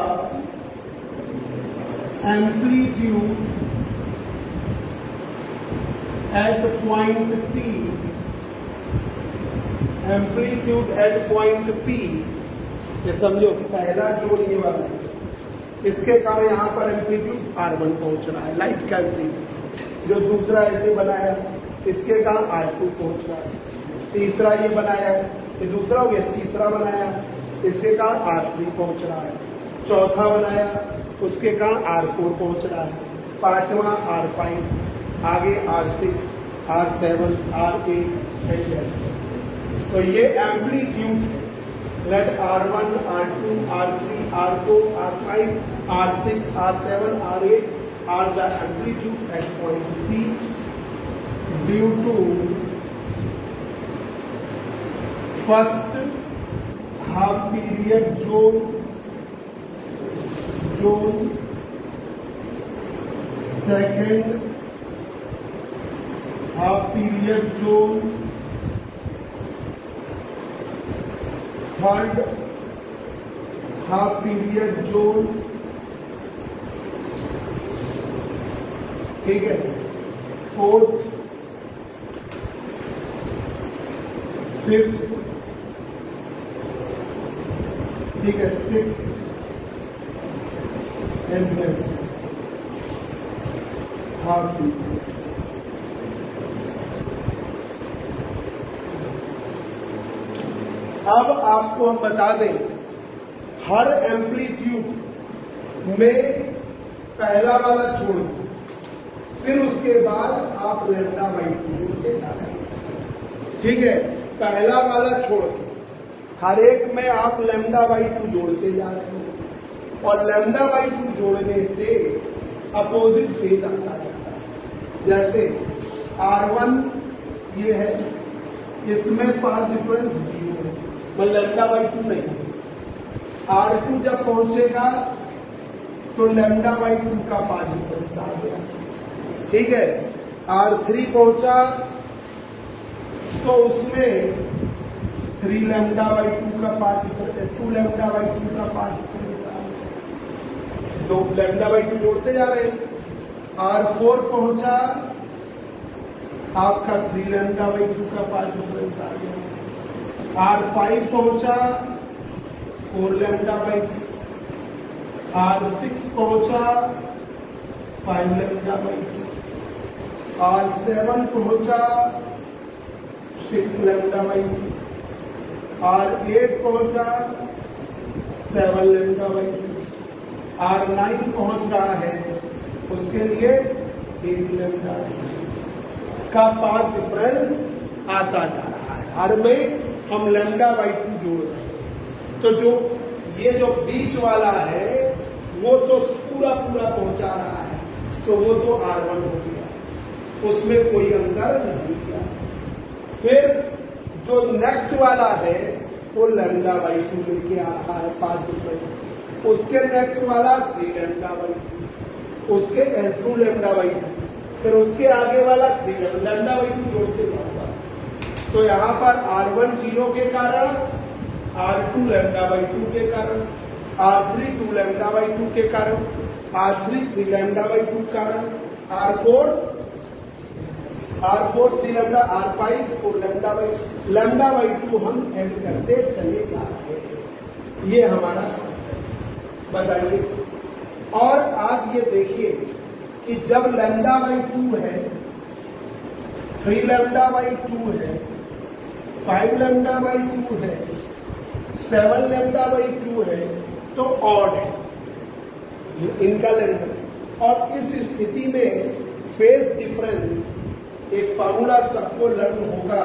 amplitude at point P, amplitude at point P। ये समझो, पहला जोन ये वाला है, इसके कारण यहाँ पर एम्पलीट्यूड R1 पहुंच रहा है, लाइट का एम्पलीट्यूड। जो दूसरा ऐसे बनाया, इसके कारण R2 पहुंच रहा है। तीसरा ये बनाया, ये दूसरा हो गया, तीसरा बनाया, इसके कारण R3 पहुंच रहा है। चौथा बनाया, उसके कारण R4 पहुंच रहा है। पांचवा R5, आगे R6, R7, R8 एंड तो ये amplitude let R1, R2, R3, R4, R5, R6, R7, R8 are the amplitude at point P due to first half period zone, second half period zone, third half period zone, ठीक है। Fourth, fifth, ठीक है, sixth and half period. अब आपको हम बता दें, हर amplitude में पहला वाला छोड़ दो, फिर उसके बाद आप लैम्डा बाई 2 जोड़ते जा रहे हैं, ठीक है। पहला वाला छोड़ के हर एक में आप लैम्डा बाई 2 जोड़ते जा रहे हैं, और लैम्डा बाई 2 जोड़ने से अपोजिट फेज आता जाता है। जैसे R1 ये है, इसमें पाथ डिफरेंस 0 है, मतलब लैम्डा बाई 2 नहीं। R2 जब पहुंचेगा तो लैम्डा बाई 2 का पाथ डिफरेंस आ गया, ठीक है। R3 पहुंचा तो उसमें 3 लैम्डा बाई 2 का पाथ डिफरेंस, 2 लैम्डा बाई 2 का पाथ डिफरेंस आ गया। 2 लैम्डा बाई 2 जोड़ते जा रहे हैं। R4 पहुंचा, आपका 3 लैम्डा बाई 2 का पाथ डिफरेंस आ गया। R5 पहुंचा, 4 लैम्डा बाई 2। R6 पहुंचा, 5 लैम्डा बाई 2। R7 पहुंचा, 6 लैम्डा बाई 2, R8 पहुंचा 7 लैम्डा बाई 2, R9 पहुंच रहा है उसके लिए 8 लैम्डा का पाथ डिफरेंस आता जा रहा है। हर में हम लैम्डा बाई 2 जोड़ रहे हैं। तो जो ये जो बीच वाला है वो तो पूरा पहुंचा रहा है, तो वो तो R1 हो गया, उसमें कोई अंतर नहीं किया। फिर जो नेक्स्ट वाला है वो लैम्डा बाई 2 लेके आ रहा है पाथ डिफरेंस, उसके नेक्स्ट वाला 3 लैम्डा बाई 2, उसके 2 लैम्डा बाई 2, फिर उसके आगे वाला 3 लैम्डा बाई 2 जोड़ते जाओ बस। तो यहाँ पर R1 0 के कारण, R2 लैम्डा बाई 2 के कारण, R3 2 लैम्डा बाई 2 के कारण, R3 3 लैम्डा बाई 2 के कारण, R4 3 lambda, R5 4 lambda by 2 हम ऐड करते चले जा रहे हैं। ये हमारा कॉन्सेप्ट बताइए। और आप ये देखिए कि जब लैम्डा बाई 2 है, 3 लैम्डा बाई 2 है, 5 लैम्डा बाई 2 है, 7 लैम्डा बाई 2 है, तो ऑड है इनका लैम्डा। और इस स्थिति में फेज डिफरेंस एक फॉर्मूला सबको लर्न होगा,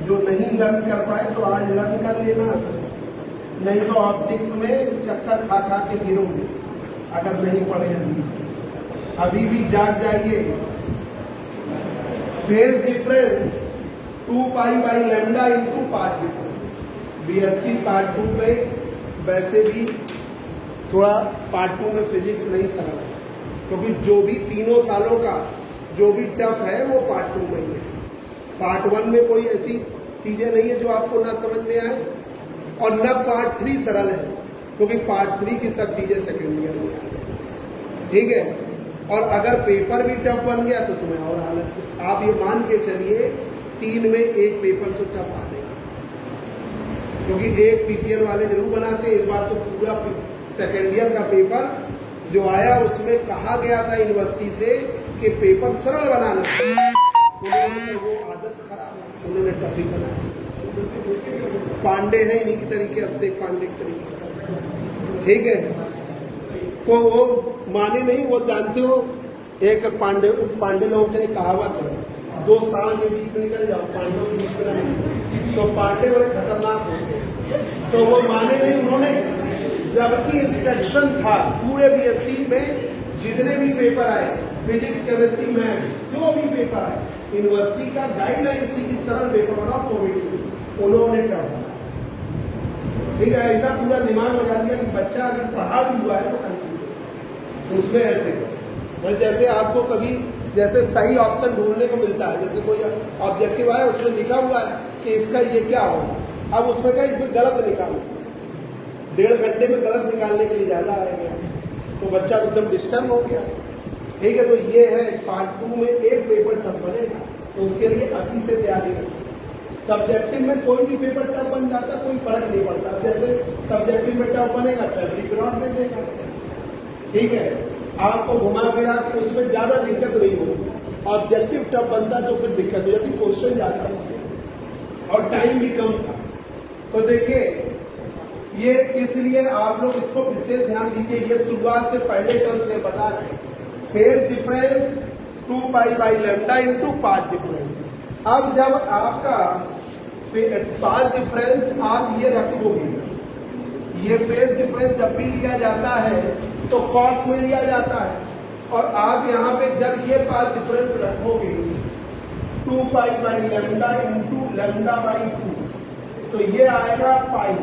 जो नहीं लर्न कर पाए तो आज लर्न कर लेना, नहीं तो ऑप्टिक्स में चक्कर खा खा के गिरोगे अगर नहीं पढ़े। अभी भी जाग जाइए। Phase difference 2 pi by lambda into path difference. BSc part 2 में वैसे भी थोड़ा पार्ट 2 में फिजिक्स नहीं समझ, क्योंकि जो भी तीनों सालों का जो भी टफ है वो पार्ट 2 में ही है। पार्ट 1 में कोई ऐसी चीजें नहीं है जो आपको ना समझ में आए, और न पार्ट 3 सरल है, क्योंकि पार्ट 3 की सब चीजें सेकेंड ईयर में आ गई। ठीक है। और अगर पेपर भी टफ बन गया तो तुम्हें और हालत, तो आप ये मान के चलिए 3 में एक पेपर तो टफ आ जाएगा, क्योंकि एक पीपीएल वाले जरूर बनाते हैं। इस बार तो पूरा सेकेंड ईयर का पेपर जो आया उसमें कहा गया था यूनिवर्सिटी से कि पेपर सरल बनाना, उन्होंने वो आदत खराब है, उन्होंने टफ ही बनाया। पांडे है इन्हीं की तरीके, अभिषेक पांडे की तरीके। ठीक है। तो वो माने नहीं, वो जानते हो एक पांडे लोगों के लिए कहावत है, 2 साल के बीच में निकल जाओ, पांडवों के बीच में नहीं। तो पांडे बड़े खतरनाक होते, तो वो माने नहीं। उन्होंने जबकि इंस्ट्रक्शन था पूरे बीएससी में जितने भी पेपर आए, फिजिक्स केमिस्ट्री मैथ जो भी पेपर आए, यूनिवर्सिटी का गाइडलाइंस थी कि सरल पेपर बनाओ कोविड, उन्होंने टफ बनाया। ठीक है। ऐसा पूरा दिमाग लगा दिया कि बच्चा अगर पढ़ा भी हुआ है तो कंफ्यूज, उसमें ऐसे जैसे आपको कभी जैसे सही ऑप्शन ढूंढने को मिलता है, जैसे कोई ऑब्जेक्टिव आया उसमें लिखा हुआ है कि इसका ये क्या होगा, अब उसमें क्या इसमें गलत निकालो, 1.5 घंटे में गलत निकालने के लिए ज्यादा आएगा, तो बच्चा एकदम डिस्टर्ब हो गया। ठीक है। तो ये है पार्ट 2 में एक पेपर टफ बनेगा, तो उसके लिए अभी से तैयारी रखिए। सब्जेक्टिव में कोई भी पेपर टफ बन जाता, कोई फर्क नहीं पड़ता। जैसे सब्जेक्टिव में टफ बनेगा तो रिपीट दे देगा। ठीक है। आपको घुमा फिरा के उसमें ज्यादा दिक्कत नहीं होगी। ऑब्जेक्टिव टफ बनता तो फिर दिक्कत हो जाती, क्वेश्चन ज्यादा होते और टाइम भी कम था। तो देखिए ये इसलिए आप लोग इसको विशेष ध्यान दीजिए। ये शुरुआत से पहले टर्म से बता रहे हैं, phase difference 2 pi by lambda into path difference. अब जब आपका पाथ डिफरेंस आप ये रखोगे, ये फेज डिफरेंस जब भी लिया जाता है तो कॉस में लिया जाता है, और आप यहाँ पे जब ये पाथ डिफरेंस रखोगे 2 pi by lambda into lambda by 2, तो ये आएगा पाई,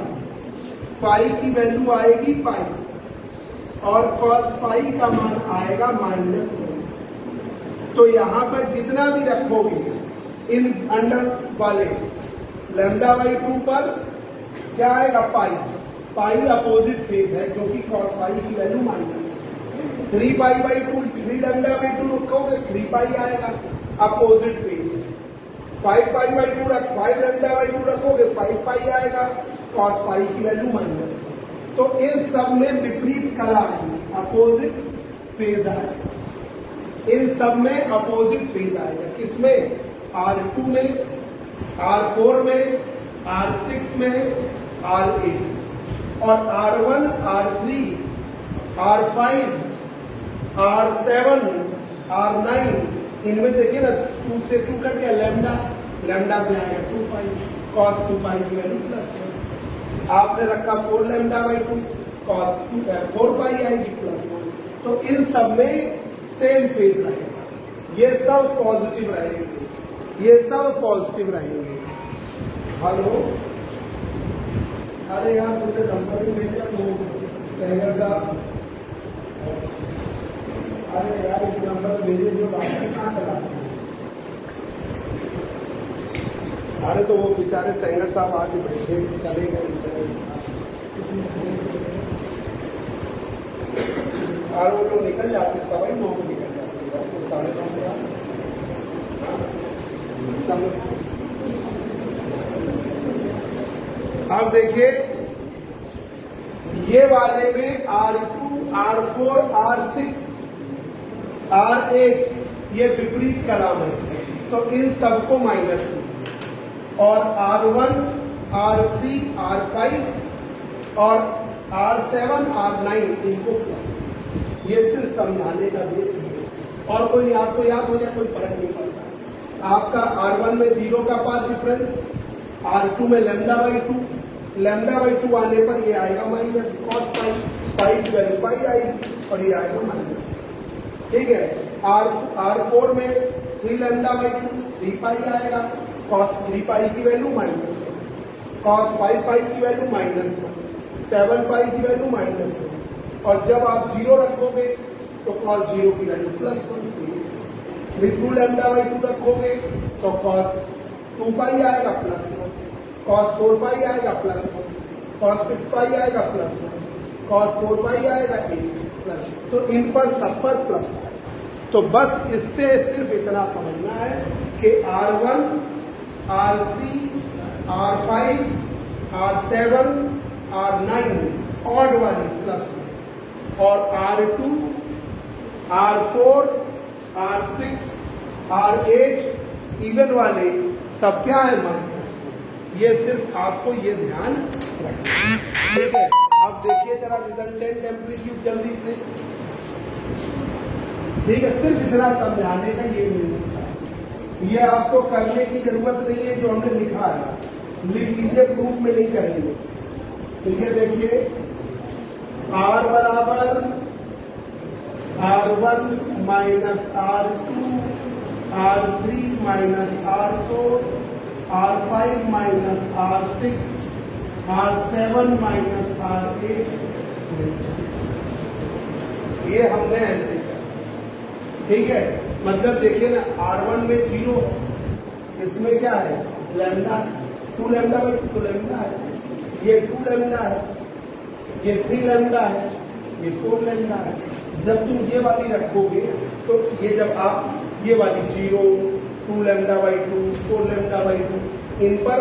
पाई की वैल्यू आएगी पाई, और कॉस पाई का मान आएगा -1। तो यहाँ पर जितना भी रखोगे इन अंडर वाले लैम्डा बाई 2 पर क्या आएगा पाई, पाई अपोजिट फेज है क्योंकि कॉस पाई की value -1। 3 pi by 2, 3 lambda by 2 रखोगे 3 पाई आएगा opposite phase. 5 pi by 2 5 lambda by 2 रखोगे 5 पाई आएगा, कॉस पाई की वैल्यू -1। तो इन सब में विपरीत कला आएगी, अपोजिट फेज आएगा। इन सब में अपोजिट फेज आएगा। किसमें? R2 में R4 में, R6 में, R8 और R1, R3, R5, R7, R9 इनमें देखिए ना 2 से 2 कट गया, लैम्डा से आएगा 2 पाई, cos 2 पाई की वैल्यू +1। आपने रखा 4 λ/2, cos 4 पाई आएगी +1। तो इन सब में सेम फेज रहेगा, ये सब पॉजिटिव रहेंगे, ये सब पॉजिटिव रहेंगे। हेलो, अरे यार मुझे नंबर ही भेजा तो सेंगर साहब, अरे यार इस नंबर भेजे जो बाकी कहाँ चला। अरे तो वो बेचारे सेंगर साहब आके बैठे चले गए बेचारे, और वो लोग निकल जाते, 9:15 को निकल जाते, तो 9:30 अब देखिए ये वाले में R2, R4, R6, R8 ये विपरीत कलाम है, तो इन सबको माइनस में, और R1, R3, R5 और R7, R9 इनको प्लस। ये सिर्फ समझाने का बेस है, और कोई आपको याद हो जाए कोई फर्क नहीं पड़ता। आपका R1 में 0 का पाथ डिफरेंस, R2 में λ/2 आने पर ये आएगा माइनस cos पाई की वैल्यू पाई आएगी और ये आएगा माइनस, ठीक है। R4 में 3 λ/2 3 पाई आएगा, cos 3 पाई की वैल्यू माइनस, cos 5 पाई की वैल्यू माइनस, 7 पाई की वैल्यू माइनस, और जब आप 0 रखोगे तो cos 0 की वैल्यू +1 से, फिर 2 λ/2 रखोगे तो cos 2 पाई आएगा +1, cos 4 पाई आएगा +1, cos 6 पाई आएगा +1, cos 4 पाई आएगा 8 तो इन पर सब पर प्लस आएगा। तो बस इससे सिर्फ इतना समझना है कि R1, R3, R5, R7, R9 odd वाली प्लस में, और R2, R4, R6, R8 even वाले सब क्या है माइनस। ये सिर्फ आपको ये ध्यान रखना, ठीक है। अब देखिए जरा रिजल्टेंट एम्पलीट्यूड जल्दी से, ठीक है। सिर्फ इतना समझाने का ये मीनिंग है, ये आपको करने की जरूरत नहीं है, जो हमने लिखा है लिख लीजिए, प्रूफ में नहीं करेंगे। तो ये देखिए R बराबर R1 minus R2, R3 minus R4, R5 minus R6, R7 minus R8, ये हमने ऐसे किया, ठीक है। मतलब देखिए ना R1 में 0, इसमें क्या है लैम्डा, 2 λ/2 तो लैम्डा है, ये 2 लैम्डा है, ये 3 लैम्डा है, ये 4 लैम्डा है। जब तुम ये वाली रखोगे तो ये जब आप ये वाली 0, 2 λ/2, 4 λ/2 इन पर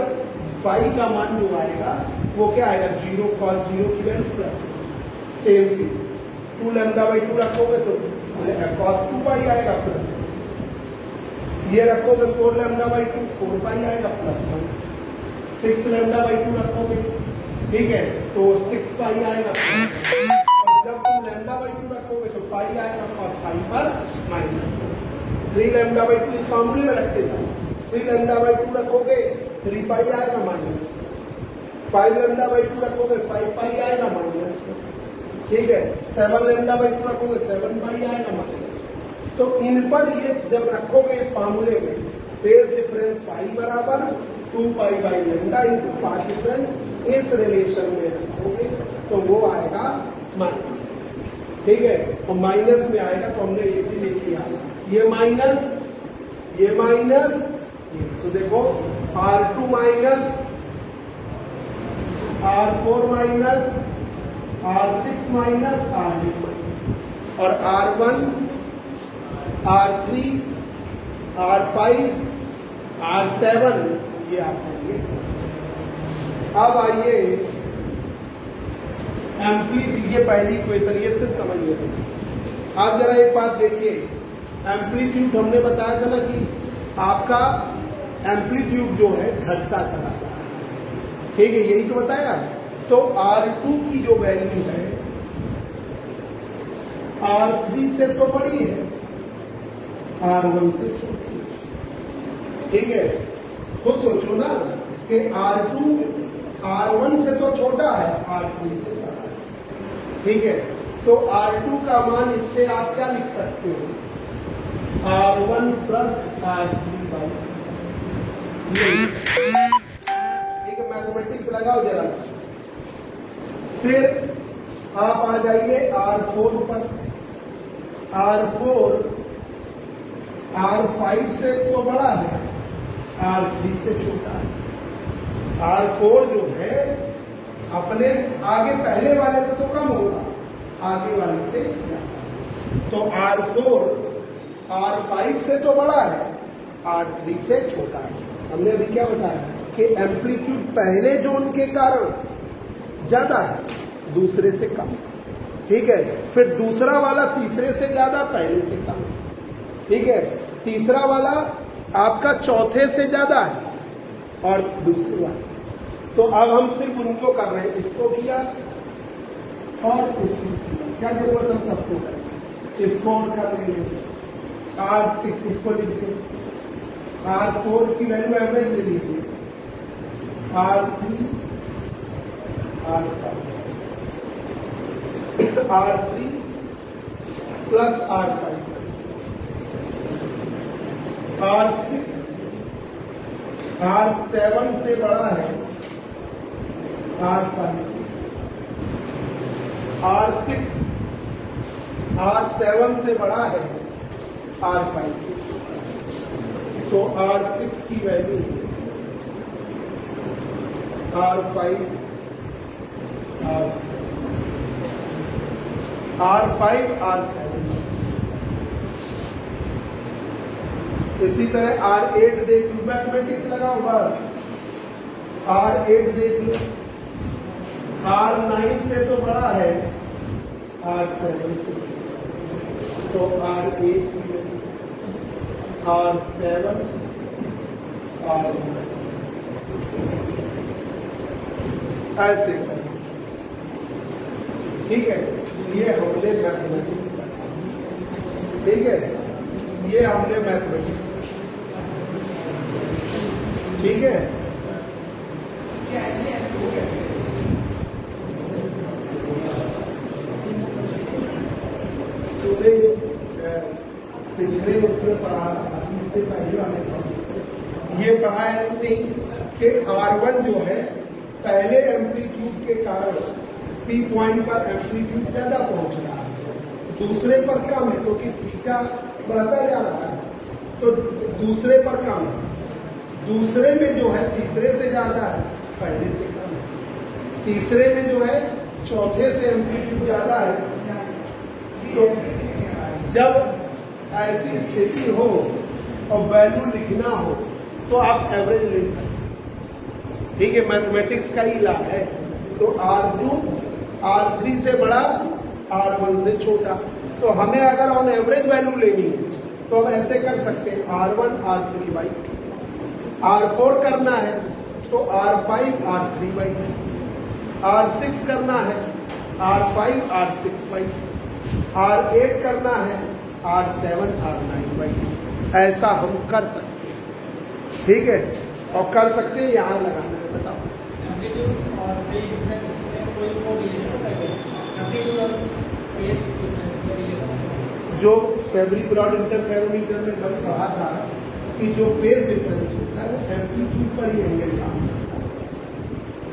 फाई का मान जो आएगा वो क्या आएगा 0, cos 0 की वैल्यू प्लस, सेम फिर 2 λ/2 रखोगे तो cos 2 पाई आएगा प्लस, ये रखोगे 4 λ/2 4 पाई आएगा +1, 6 λ/2 रखोगे, ठीक है, तो 6 पाई आएगा प्लस, और जब तुम λ/2 रखोगे तो पाई आएगा cos पाई पर माइनस, 3 λ/2 इस फॉर्मूले में रखते जाओ, 3 λ/2 रखोगे 3 पाई आएगा माइनस, 5 λ/2 रखोगे 5 पाई आएगा माइनस, ठीक है, 7 λ/2 रखोगे 7 पाई आएगा माइनस। तो इन पर ये जब रखोगे इस फार्मूले में, फेज डिफरेंस पाई बराबर 2 pi by lambda into path difference, इस रिलेशन में रखोगे तो वो आएगा माइनस, ठीक है। तो माइनस में आएगा तो हमने इसीलिए किया, ये माइनस, ये माइनस, तो देखो R2 minus, R4 minus, R6 minus, R8 minus, और R1, R3, R5, R7 ये आपके लिए। अब आइए एम्पलीट्यूड, ये पहली इक्वेशन, ये सिर्फ समझिए। आप जरा एक बात देखिए, एम्पलीट्यूड हमने बताया था ना कि आपका एम्पलीट्यूड जो है घटता चला जा रहा है। ठीक है, यही तो बताया। तो R2 की जो वैल्यू है R3 से तो बड़ी है, R1 से छोटी है। ठीक है, खुद सोचो ना कि R2 R1 से तो छोटा है, R3 से बड़ा है। ठीक है, तो R2 का मान इससे आप क्या लिख सकते हो, R1 प्लस R3 बाई। ठीक है, मैथमेटिक्स लगाओ जरा। फिर आप आ जाइए R4 पर। R4 R5 से तो बड़ा है, R3 से छोटा है। R4 जो है अपने आगे पहले वाले से तो कम होगा, आगे वाले से ज्यादा। तो R4 R5 से तो बड़ा है, R3 से छोटा है। हमने अभी क्या बताया कि एम्पलीट्यूड पहले जोन के कारण ज्यादा है, दूसरे से कम। ठीक है, फिर दूसरा वाला तीसरे से ज्यादा, पहले से कम। ठीक है, तीसरा वाला आपका चौथे से ज्यादा है और दूसरे वाला। तो अब हम सिर्फ उनको कर रहे हैं, इसको किया और इसको किया। क्या जरूरत हम सबको करें, इसको और कर लेंगे। R6 इसको लिखते, R4 की वैल्यू एवरेज ले लीजिए, R3 R5 R3 plus R5 R6 R7 से बड़ा है, R5 R6 R7 से बड़ा है, R5। तो R6 की वैल्यू R5 R5 R7। इसी तरह R8 देख लो, मैथमेटिक्स लगाओ बस। R8 देख लो, R9 से तो बड़ा है, R7 से। तो R8 की वैल्यू R7 R9 ऐसे करें। ठीक है, ये हमने मैथमेटिक्स का। ठीक है, ये हमने मैथमेटिक्स। ठीक है, पिछले उसमें पढ़ा, इससे पहले वाले ये पढ़ा है नहीं कि R1 जो है पहले एम्पलीट्यूड के कारण P पॉइंट पर एम्पलीट्यूड ज्यादा पहुंच रहा है, दूसरे पर कम है क्योंकि थीटा बढ़ता जा रहा है, तो दूसरे पर कम है। दूसरे में जो है तीसरे से ज्यादा है, पहले से कम है। तीसरे में जो है चौथे से एम्पलीट्यूड ज्यादा है। तो जब ऐसी स्थिति हो और वैल्यू लिखना हो तो आप एवरेज ले सकते। ठीक है, मैथमेटिक्स का ही ला है। तो R2 R3 से बड़ा, R1 से छोटा। तो हमें अगर ऑन एवरेज वैल्यू लेनी है तो हम ऐसे कर सकते हैं, R1 R3 बाई। R4 करना है तो R5 R3 बाई। R6 करना है R5 R6 बाई। R8 करना है R7 R9 बाई। ऐसा हम कर सकते हैं। ठीक है, और कर सकते हैं यहां लगाना है। बताओ जो फेब्रिक इंटरफेरोमीटर में कल कहा था कि जो फेज डिफरेंस होता है वो एम्पलीट्यूड पर ही एंगल काम करता है।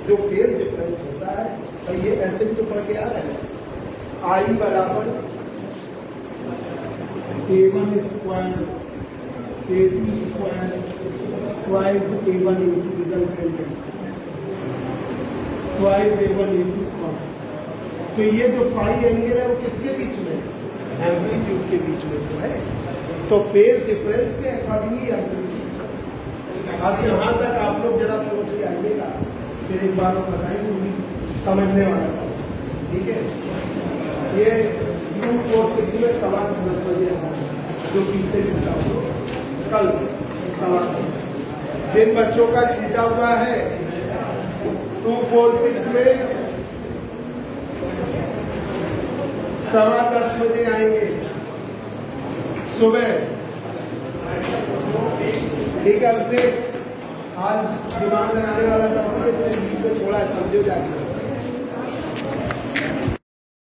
जो फेज डिफरेंस होता है, और ये ऐसे भी तो पढ़ के आ रहा है, I बराबर A1 square A2 square twice A1 into resultant twice A1 into cos. तो ये जो फाई एंगल है वो किसके बीच में, एम्पलीट्यूड के बीच में तो है। तो फेज डिफरेंस के अकॉर्डिंग ही एम्पलीट्यूड। अब यहाँ तक आप लोग जरा समझ के आइएगा, फिर एक बार बताएंगे समझने वाला। ठीक है, ये U46 में सवाल 10 बजे जो पीछे कल सवाल जिन बच्चों का छूटा हुआ है 246 में 10:15 बजे आएंगे सुबह। ठीक है, अब से आज दिमाग लगाने वाला टॉपिक है, थोड़ा समझो जाके।